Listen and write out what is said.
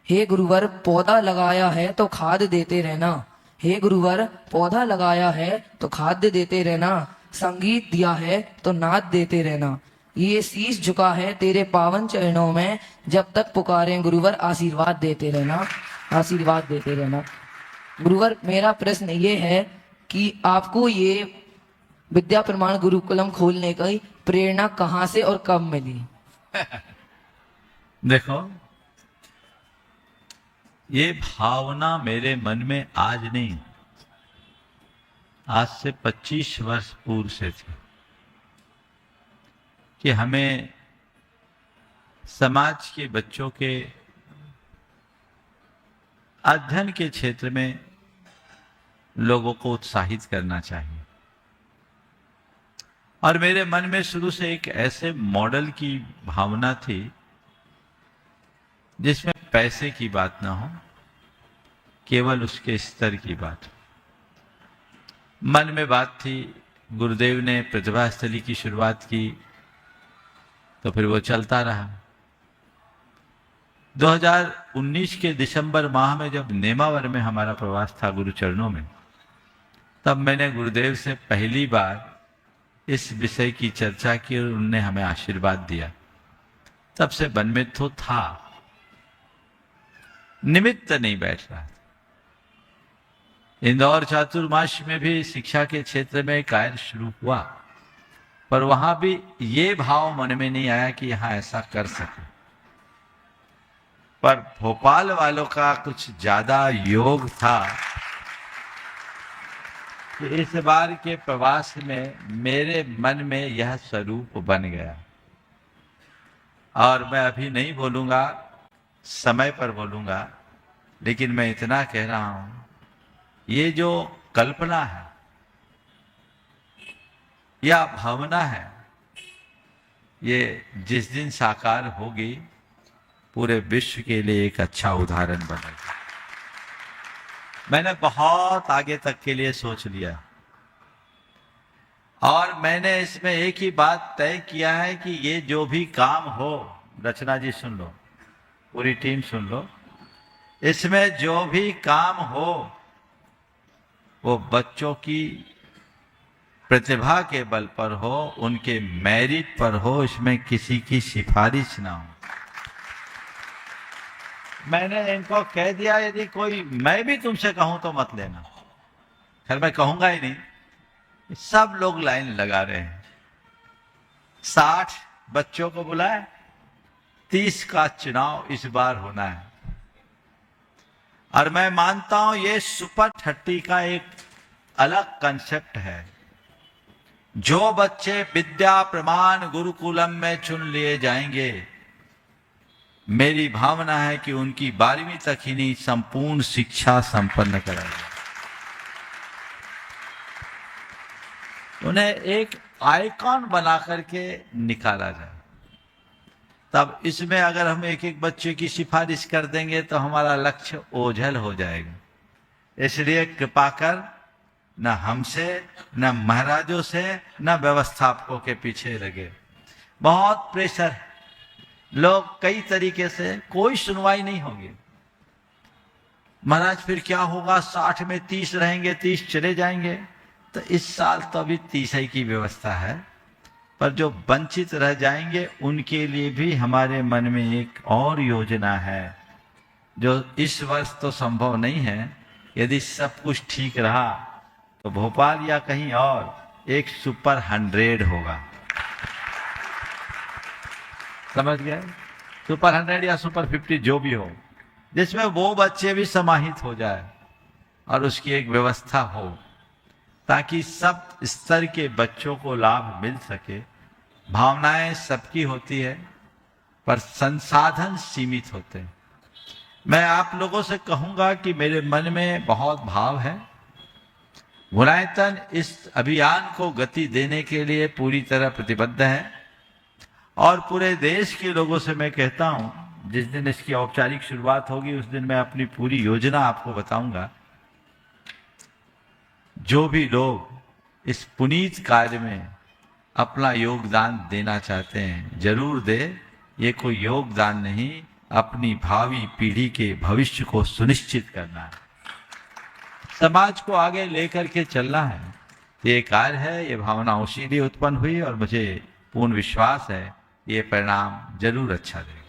हे गुरुवर पौधा लगाया है तो खाद देते रहना। हे गुरुवर पौधा लगाया है तो खाद्य देते रहना। संगीत दिया है तो नाद देते रहना। ये शीश झुका है तेरे पावन चरणों में, जब तक पुकारें गुरुवर आशीर्वाद देते रहना, आशीर्वाद देते रहना। गुरुवर मेरा प्रश्न ये है कि आपको ये विद्या प्रमाण गुरुकुलम खोलने की प्रेरणा कहाँ से और कब मिली? देखो, ये भावना मेरे मन में आज नहीं, आज से 25 वर्ष पूर्व से थी कि हमें समाज के बच्चों के अध्ययन के क्षेत्र में लोगों को उत्साहित करना चाहिए। और मेरे मन में शुरू से एक ऐसे मॉडल की भावना थी जिसमें पैसे की बात ना हो, केवल उसके स्तर की बात हो। मन में बात थी, गुरुदेव ने प्रतिभा स्थली की शुरुआत की तो फिर वो चलता रहा। 2019 के दिसंबर माह में जब नेमावर में हमारा प्रवास था गुरु चरणों में, तब मैंने गुरुदेव से पहली बार इस विषय की चर्चा की और उन्होंने हमें आशीर्वाद दिया। तब से मन में तो था, निमित्त नहीं बैठ रहा था। इंदौर चातुर्मास में भी शिक्षा के क्षेत्र में कार्य शुरू हुआ, पर वहां भी ये भाव मन में नहीं आया कि यहां ऐसा कर सके। पर भोपाल वालों का कुछ ज्यादा योग था कि इस बार के प्रवास में मेरे मन में यह स्वरूप बन गया। और मैं अभी नहीं बोलूंगा, समय पर बोलूंगा, लेकिन मैं इतना कह रहा हूं, ये जो कल्पना है या भावना है, ये जिस दिन साकार होगी पूरे विश्व के लिए एक अच्छा उदाहरण बनेगा। मैंने बहुत आगे तक के लिए सोच लिया और मैंने इसमें एक ही बात तय किया है कि ये जो भी काम हो, रचना जी सुन लो, पूरी टीम सुन लो, इसमें जो भी काम हो वो बच्चों की प्रतिभा के बल पर हो, उनके मेरिट पर हो, इसमें किसी की सिफारिश ना हो। मैंने इनको कह दिया, यदि कोई मैं भी तुमसे कहूं तो मत लेना। खैर मैं कहूंगा ही नहीं। सब लोग लाइन लगा रहे हैं। 60 बच्चों को बुलाए, 30 का चुनाव इस बार होना है। और मैं मानता हूं ये सुपर 30 का एक अलग कंसेप्ट है। जो बच्चे विद्या प्रमाण गुरुकुलम में चुन लिए जाएंगे, मेरी भावना है कि उनकी 12वीं तक ही नहीं, संपूर्ण शिक्षा संपन्न कराएंगे। उन्हें एक आइकॉन बना करके निकाला जाए। तब इसमें अगर हम एक एक बच्चे की सिफारिश कर देंगे तो हमारा लक्ष्य ओझल हो जाएगा। इसलिए कृपा कर, न हमसे, न महाराजों से, न व्यवस्थापकों के पीछे लगे। बहुत प्रेशर है, लोग कई तरीके से, कोई सुनवाई नहीं होगी। महाराज फिर क्या होगा, 60 में 30 रहेंगे, 30 चले जाएंगे। तो इस साल तो अभी 30 ही की व्यवस्था है, पर जो वंचित रह जाएंगे उनके लिए भी हमारे मन में एक और योजना है, जो इस वर्ष तो संभव नहीं है। यदि सब कुछ ठीक रहा तो भोपाल या कहीं और एक सुपर 100 होगा। समझ गए? सुपर 100 या सुपर 50 जो भी हो, जिसमें वो बच्चे भी समाहित हो जाए और उसकी एक व्यवस्था हो, ताकि सब स्तर के बच्चों को लाभ मिल सके। भावनाएं सबकी होती है, पर संसाधन सीमित होते हैं। मैं आप लोगों से कहूंगा कि मेरे मन में बहुत भाव है। गुणायतन इस अभियान को गति देने के लिए पूरी तरह प्रतिबद्ध है और पूरे देश के लोगों से मैं कहता हूं, जिस दिन इसकी औपचारिक शुरुआत होगी उस दिन मैं अपनी पूरी योजना आपको बताऊंगा। जो भी लोग इस पुनीत कार्य में अपना योगदान देना चाहते हैं, जरूर दे। ये कोई योगदान नहीं, अपनी भावी पीढ़ी के भविष्य को सुनिश्चित करना है, समाज को आगे लेकर के चलना है। ये कार्य है, ये भावना उसी लिए उत्पन्न हुई और मुझे पूर्ण विश्वास है ये परिणाम जरूर अच्छा देगा।